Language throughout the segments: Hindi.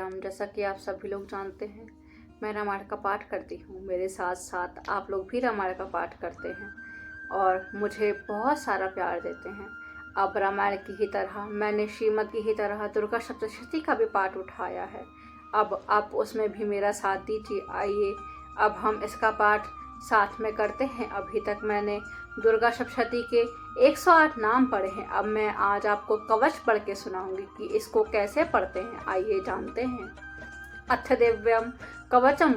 राम। जैसा कि आप सभी लोग जानते हैं, मैं रामायण का पाठ करती हूँ। मेरे साथ साथ आप लोग भी रामायण का पाठ करते हैं और मुझे बहुत सारा प्यार देते हैं। अब रामायण की ही तरह मैंने श्रीमद् की ही तरह दुर्गा सप्तशती का भी पाठ उठाया है। अब आप उसमें भी मेरा साथ दीजिए। आइए अब हम इसका पाठ साथ में करते हैं। अभी तक मैंने दुर्गा सप्तशती के 108 नाम पढ़े हैं। अब मैं आज आपको कवच पढ़ के सुनाऊंगी कि इसको कैसे पढ़ते हैं। आइए जानते हैं। अथ दिव्यम कवचम।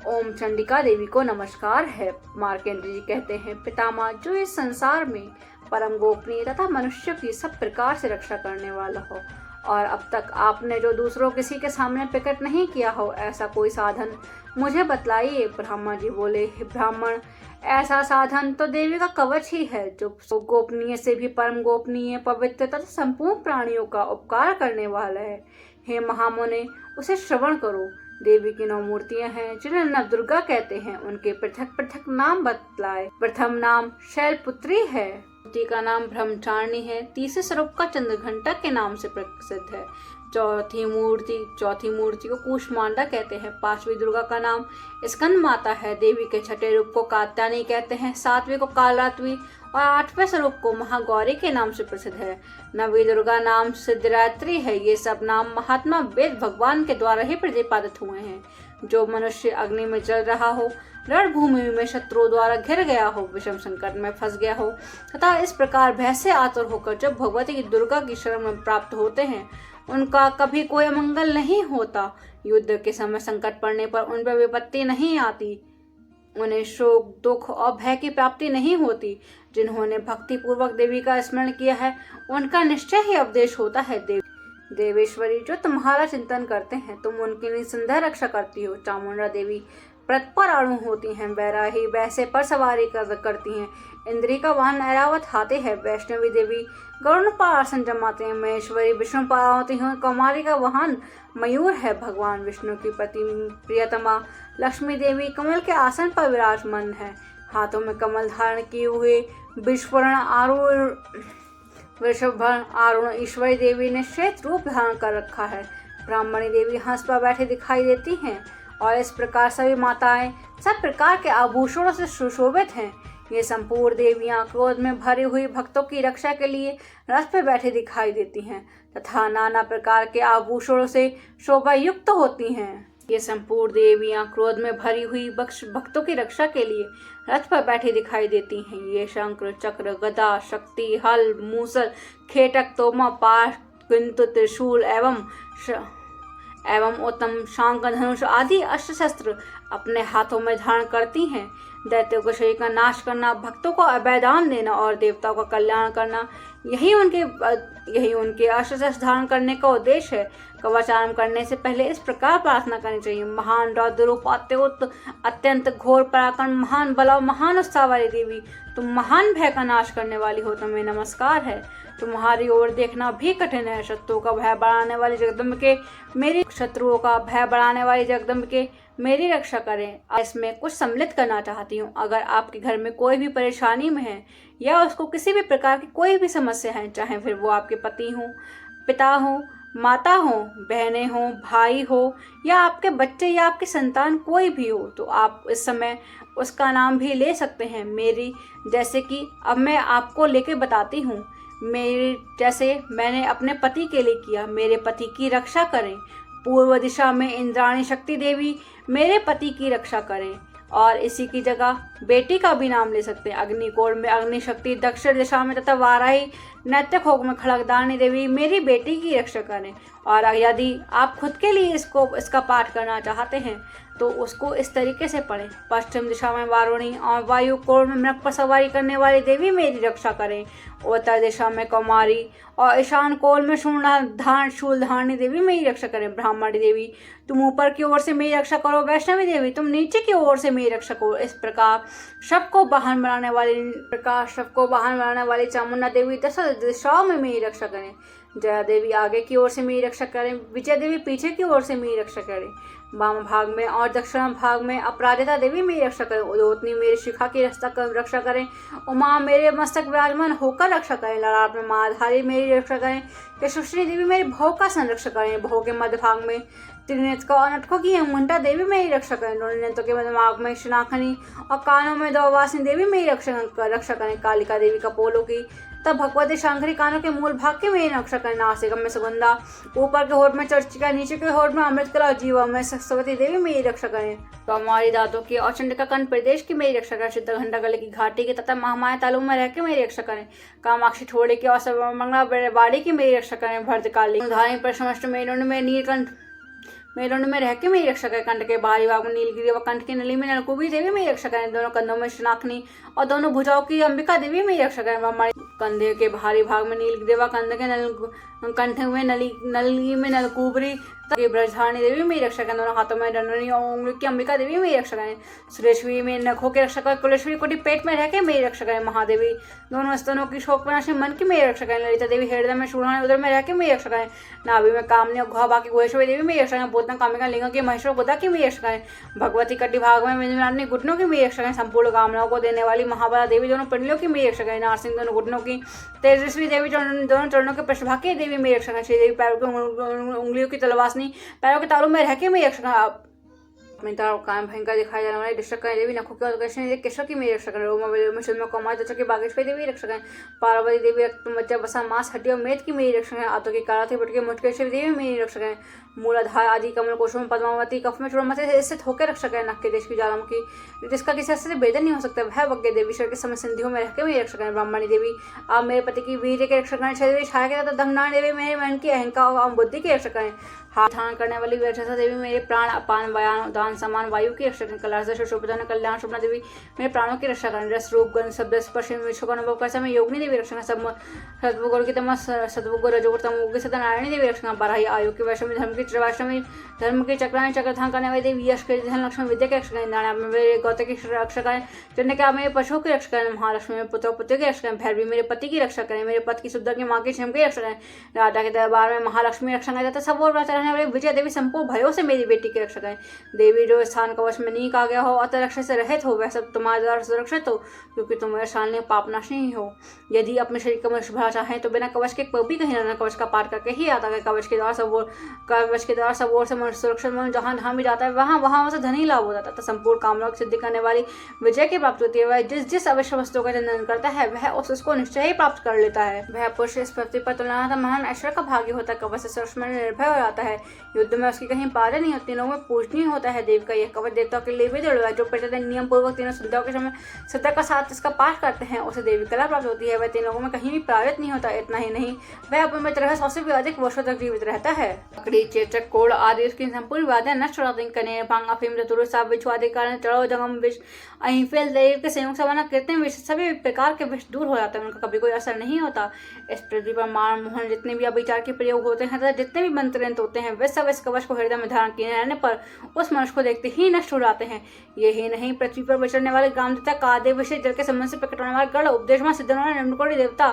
ओम चंडिका देवी को नमस्कार है। मार्कंडेय जी कहते हैं, पितामह, जो इस संसार में परम गोपनीय तथा मनुष्य की सब प्रकार से रक्षा करने वाला हो और अब तक आपने जो दूसरों किसी के सामने प्रकट नहीं किया हो, ऐसा कोई साधन मुझे बतलाइए। ब्राह्मण जी बोले, हे ब्राह्मण, ऐसा साधन तो देवी का कवच ही है, जो गोपनीय से भी परम गोपनीय, पवित्र तथा संपूर्ण प्राणियों का उपकार करने वाला है। हे महामुने, उसे श्रवण करो। देवी की 9 मूर्तियां हैं जिन्हें नवदुर्गा कहते हैं। उनके पृथक पृथक नाम बतलाए। प्रथम नाम शैलपुत्री है। मूर्ति का नाम ब्रह्मचारिणी है। तीसरे स्वरूप का चंद्रघंटा के नाम से प्रसिद्ध है। चौथी मूर्ति को कूष्मांडा कहते हैं। 5वीं दुर्गा का नाम स्कंद माता है। देवी के 6ठे रूप को कात्यायनी कहते हैं। 7वीं को कालरात्रि और 8वें स्वरूप को महागौरी के नाम से प्रसिद्ध है। 9वीं दुर्गा नाम सिद्धिदात्री है। ये सब नाम महात्मा वेद भगवान के द्वारा ही प्रतिपादित हुए हैं। जो मनुष्य अग्नि में जल रहा हो, रणभूमि में शत्रुओं द्वारा घिर गया हो, विषम संकट में फंस गया हो तथा इस प्रकार भय से आतुर होकर जब भगवती की दुर्गा की शरण में प्राप्त होते हैं, उनका कभी कोई अमंगल नहीं होता। युद्ध के समय संकट पड़ने पर उन पर विपत्ति नहीं आती। उन्हें शोक, दुख और भय की प्राप्ति नहीं होती। जिन्होंने भक्ति पूर्वक देवी का स्मरण किया है, उनका निश्चय ही अवदेश होता है। देवेश्वरी, जो तुम्हारा चिंतन करते हैं, तुम उनकी निसंदेह रक्षा करती हो। चामुंडा देवी प्रतपर अणु होती हैं। वैराही वैसे पर सवारी करती हैं। इंद्री का वाहन ऐरावत हाथी है। वैष्णवी देवी गरुड़ पर आसन जमाते हैं। महेश्वरी विष्णु पर होती हैं। कुमारी का वाहन मयूर है। भगवान विष्णु की पति प्रियतमा लक्ष्मी देवी कमल के आसन पर विराजमान है। हाथों में कमल धारण किए हुए वृषभरण आरुण ईश्वरी देवी ने श्वेत रूप धारण कर रखा है। ब्राह्मणी देवी हंस पर बैठे दिखाई देती हैं और इस प्रकार सभी माताएं सब प्रकार के आभूषणों से सुशोभित हैं। ये संपूर्ण देवियां क्रोध में भरी हुई भक्तों की रक्षा के लिए रथ पर बैठे दिखाई देती हैं तथा नाना प्रकार के आभूषणों से शोभा युक्त होती हैं। ये संपूर्ण देवियां क्रोध में भरी हुई भक्तों की रक्षा के लिए रथ पर बैठी दिखाई देती हैं। ये शंख, चक्र, गदा, शक्ति, हल, मूसल, खेटक, तोमा, पाश, किंतु, त्रिशूल एवं उत्तम शांक, धनुष आदि अस्त्र शस्त्र अपने हाथों में धारण करती हैं। दैत्यों के शरीर का नाश करना, भक्तों को अभयदान देना और देवताओं का कल्याण करना, यही उनके अस्त्र शस्त्र धारण करने का उद्देश्य है। कवच आरंभ करने से पहले इस प्रकार प्रार्थना करनी चाहिए। महान रौद्र रूप, अत्यंत घोर पराक्रम, महान बल और महान उत्साह वाली देवी, तुम महान भय का नाश करने वाली हो, तुम्हें नमस्कार है। तुम्हारी ओर देखना भी कठिन है। शत्रुओं का भय बढ़ाने वाली जगदम्बिके मेरी रक्षा करें। इसमें कुछ सम्मिलित करना चाहती हूँ। अगर आपके घर में कोई भी परेशानी में है या उसको किसी भी प्रकार की कोई भी समस्या है, चाहे फिर वो आपके पति हो, पिता हो, माता हो, बहनें हो, भाई हो या आपके बच्चे या आपकी संतान कोई भी हो, तो आप इस समय उसका नाम भी ले सकते हैं। मेरी जैसे कि अब मैं आपको लेके बताती हूँ, जैसे मैंने अपने पति के लिए किया। मेरे पति की रक्षा करें। पूर्व दिशा में इंद्राणी शक्ति देवी मेरे पति की रक्षा करें। और इसी की जगह बेटी का भी नाम ले सकते हैं। अग्निकोण में अग्नि शक्ति, दक्षिण दिशा में तथा वाराही नैत्यखोग में खड़गदानी देवी मेरी बेटी की रक्षा करें। और यदि आप खुद के लिए इसका पाठ करना चाहते हैं तो उसको इस तरीके से पढ़ें। पश्चिम दिशा में वारुणी और वायु कोण में मृग पर सवारी करने वाली देवी मेरी रक्षा करें। उत्तर दिशा में कुमारी और ईशान कोण में शूल धारणी देवी मेरी रक्षा करें। ब्राह्मणी देवी, तुम ऊपर की ओर से मेरी रक्षा करो। वैष्णवी देवी, तुम नीचे की ओर से मेरी रक्षा करो। इस प्रकार सबको वाहन बनाने वाली चामुंडा देवी 10 दिशाओं में मेरी रक्षा करें। जया देवी आगे की ओर से मेरी रक्षा करें। विजय देवी पीछे की ओर से मेरी रक्षा करें। वाम भाग में और दक्षिण भाग में अपराजिता देवी मेरी रक्षा करें। उद्योतनी मेरी शिखा की रक्षा करें। उमा मेरे मस्तक विराजमान होकर रक्षा करें। ललाट में माधारी मेरी रक्षा करें। यशस्विनी देवी मेरी भव का संरक्षण करें। भव के मध्य भाग में त्रिनेत्र और नटखों की अंगुंठा देवी मेरी रक्षा करें। दोनों नेत्रों के दिमाग में शनाखनी और कानों में दवासिनी देवी मेरी रक्षा करें। कालिका देवी कपोलों की तब भगवती शंकरी कानों के मूल भाग के मेरी रक्षा करें। नासिका में सुगंधा, ऊपर के होठ में चर्चिका, नीचे के होठ में अमृतकला और जीवा में सरस्वती देवी मेरी रक्षा करें। तो हमारी दांतों की और चंडिका कंठ प्रदेश की मेरी रक्षा करें। सिद्ध घंटा गले की घाटी के तथा महामाया तालु में रह के मेरी रक्षा करें। कामाक्षी ठोड़े की और सर्वमंगला बाड़ी की मेरी रक्षा करें। भद्रकाली धारी पर समस्त मेरुंड में नीलकंठ मेरुंड में रह के मेरी रक्षा करें। कंठ के बाहरी भाग में नीलगिरी व कंठ की नली में नलकुबी देवी मेरी रक्षा करें। दोनों कंधों में शनाखनी और दोनों भुजाओं की अंबिका देवी मेरी रक्षा करें। हमारे कंधे के बाहरी भाग में नीलगिरी व कंध के कंठ में नली में नलकुबरी ब्रजधारणी देवी मेरी रक्षा करें। दोनों हाथों में दंडनी और उंगली की अंबिका देवी मेरी रक्षा करें। सुरेश्वरी में नखों के रक्षा करें। कुलेश्वरी कोटि पेट में रह के मेरी रक्षा करें। महादेवी दोनों स्तनों की शोक विनाशी मन की मेरी रक्षा करें। ललिता देवी हृदय में शूलानी उदर में रह के मेरी रक्षा करें। नाभि में कामनी और गुहा बाकी गुहेश्वरी देवी मेरी रक्षा करें। बोतन कामिका लिंग की महेश्वर गोदा की मेरी रक्षा करें। भगवती कटी भाग में घुटनों की मेरी रक्षा करें। संपूर्ण कामनाओं को देने वाली महाबला देवी दोनों पिंडलियों की मेरी रक्षा करें। नारसिंह दोनों घुटनों की, तेजस्वी देवी दोनों चरणों के पृष्ठभाग की देवी मेरी रक्षा करें। श्रीदेवी पैरों की उंगलियों की तलवासनी पैरों के तालू में रह के मेरी रक्षा करें। अपनी तरह कायम भयंकर दिखाई जाने वाली डिस्ट्रक्ट करें देवी। नखों की और केशव की मेरी रक्षा करें। रोमा कोमार त्वचा की बागेश्वरी देवी रक्षा करें। पार्वती देवी रक्त मज्जा बसा मांस हड्डी और मेद की मेरी रक्षा करें। आंतों की काराथी बुटके मुटकेश्वरी देवी मेरी रक्षा करें। मूलाधार आदि कमल कोशों में पद्मावती कफ में चूड़ामती से इससे होकर रक्षा करें। नक्के देश की ज्वालामुखी जिसका किसी से भेदन नहीं हो सकता वह वज्ञ देवी ईश्वर के समय संधियों में रहकर मेरी रक्षा करें। ब्राह्मणी देवी आप मेरे पति की वीर के रक्षा करें। छह देवी छाया के तथा दंगनारायण देवी मेरे मन की अहंकार और बुद्धि की रक्षा करें। हाथ धारण करने वाली व्यक्षसा देवी मेरे प्राण अपान वायान दान समान वायु की रक्षा करें। कलाश शोभन कल्याण शोभना देवी मेरे प्राणों की रक्षा करें। रस रूप गंध शब्द स्पर्श विश्व का अनुभव कर समय योगिनी देवी रक्षा करें। सदगुरु की तमस सदगुरु रजोगुरु तमोगी सत्यनारायणी देवी रक्षा करें। बारही आयु की वैष्णवी धर्म की त्रिवाष्टमी धर्म के चक्रायण चक्र धारण करने वाली देवी यश के धन लक्ष्मी विद्या की रक्षा करें। नारायण मेरे गौतम की रक्षा करें। चंडिका मेरे पशुओं की रक्षा करें। महालक्ष्मी मेरे पुत्र पुत्र की रक्षा करें। भैरवी मेरे पति की रक्षा करें। मेरे पति की शुद्ध की माँ की क्षम की रक्षा करें। राजा के दरबार में महालक्ष्मी रक्षा करें तथा सब और रहने वाली विजय देवी संपूर्ण भयों से मेरी बेटी की रक्षा करें। देवी जो स्थान कवच में नीक आ गया हो और रक्षा से रहित हो वह सब तुम्हारे द्वारा सुरक्षित हो क्योंकि तुम्हारे सामने पापनाशी हो। यदि अपने शरीर का शुभा चाहें तो बिना कवच के भी कहीं ना कवच का पार करके ही आता है। कवच के द्वारा सब ओर से सुरक्षित मन जहाँ भी जाता है वहाँ से धन ही लाभ हो जाता है। संपूर्ण कामनाओं की सिद्धि करने वाली विजय की प्राप्ति होती है। वह जिस अवश्य वस्तु का चिंतन करता है वह उसको निश्चय ही प्राप्त कर लेता है। वह पुरुष इस पृथ्वी पर तुलना महान ऐश्वर्य का भागी होता है। कवच से सुरक्षा में निर्भय हो जाता है। युद्ध में उसकी कहीं बाधा नहीं होती। लोगों में पूजनीय होता है। देव का यह कवच देवताओं के लिए भी दृढ़ है। जो प्रतिदिन नियम पूर्वक तीनों संध्याओं के समय सत्य का साथ इसका पाठ करते हैं उसे देवी कला प्राप्त होती है। वह तीन लोगों में कहीं भी प्रभावित नहीं होता। इतना ही नहीं वह अपने में 100 से भी अधिक वर्षों तक जीवित रहता है। लकड़ी चेचक कोड़ आदि उसकी संपूर्ण बाधाएं नष्ट हो जाती हैं। कन्या भांग अफीम धतूर साप बिच्छू आदि कारण चढ़ो जगम विष अहिफेल देव के संयोग से बना कृत्रिम विष सभी प्रकार के विष दूर हो जाते हैं। उनका कभी कोई असर नहीं होता। इस पृथ्वी पर मान मोहन जितने भी अभिचार के प्रयोग होते हैं तथा जितने भी मंत्र होते हैं वे सब इस कवच को हृदय में धारण किए रहने पर उस मनुष्य को देखते ही नष्ट हो जाते हैं। यही नहीं पृथ्वी पर विचरने वाले ग्राम देवता कादेव विषय जल के संबंध से प्रकट होने वाले गढ़ उपदेश सिद्धन निम्नकोटि देवता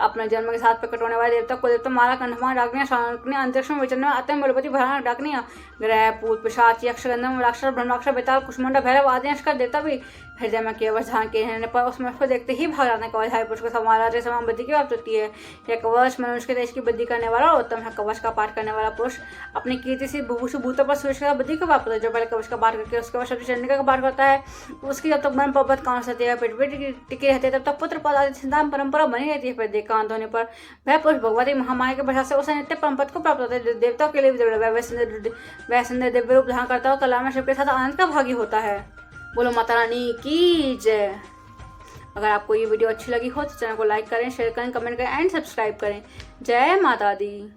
अपने जन्म के साथ प्रकट होने वाले देवता को देवता माला कंठमान डाकनिया शांकनिया अंतरिक्ष में विचरने वाले अत्यंत बलपति भयानक डाकनिया ग्रह पूत पिशाच यक्ष गंधम राक्षस ब्रह्माक्षर बेताल कुष्मंडा भैरव आदि अंश का देवता भी हृदय में केवल धारण किए रहने पर उस मनुष्य को देखते ही भाग जाते हैं। कवच हर पुरुष को समाराधे समान बुद्धि की प्राप्त होती है। यह कवच मनुष्य के देश की बुद्धि करने वाला उत्तम है। कवच का पाठ करने वाला पुरुष अपनी कीर्ति से भूभूषु भूतों पर सुरक्षा बुद्धि को प्राप्त होता है। जो पहले कवच का पाठ करके उसके बाद शब्द चंडिका का पाठ करता है उसकी जब तक मन पर्वत कांस रहती है पृथ्वी टिकी रहती है तब तक पुत्र पद आदि संतान परंपरा बनी रहती है। फिर देवकांत होने पर वह पुरुष भगवती महामाया के प्रसाद से उसे नित्य परम पद को प्राप्त होता है। देवताओं के लिए भी वह सुंदर दिव्य रूप धारण करता है और कला में शिव के साथ आनंद का भागी होता है। बोलो माता रानी की जय। अगर आपको ये वीडियो अच्छी लगी हो तो चैनल को लाइक करें, शेयर करें, कमेंट करें एंड सब्सक्राइब करें। जय माता दी।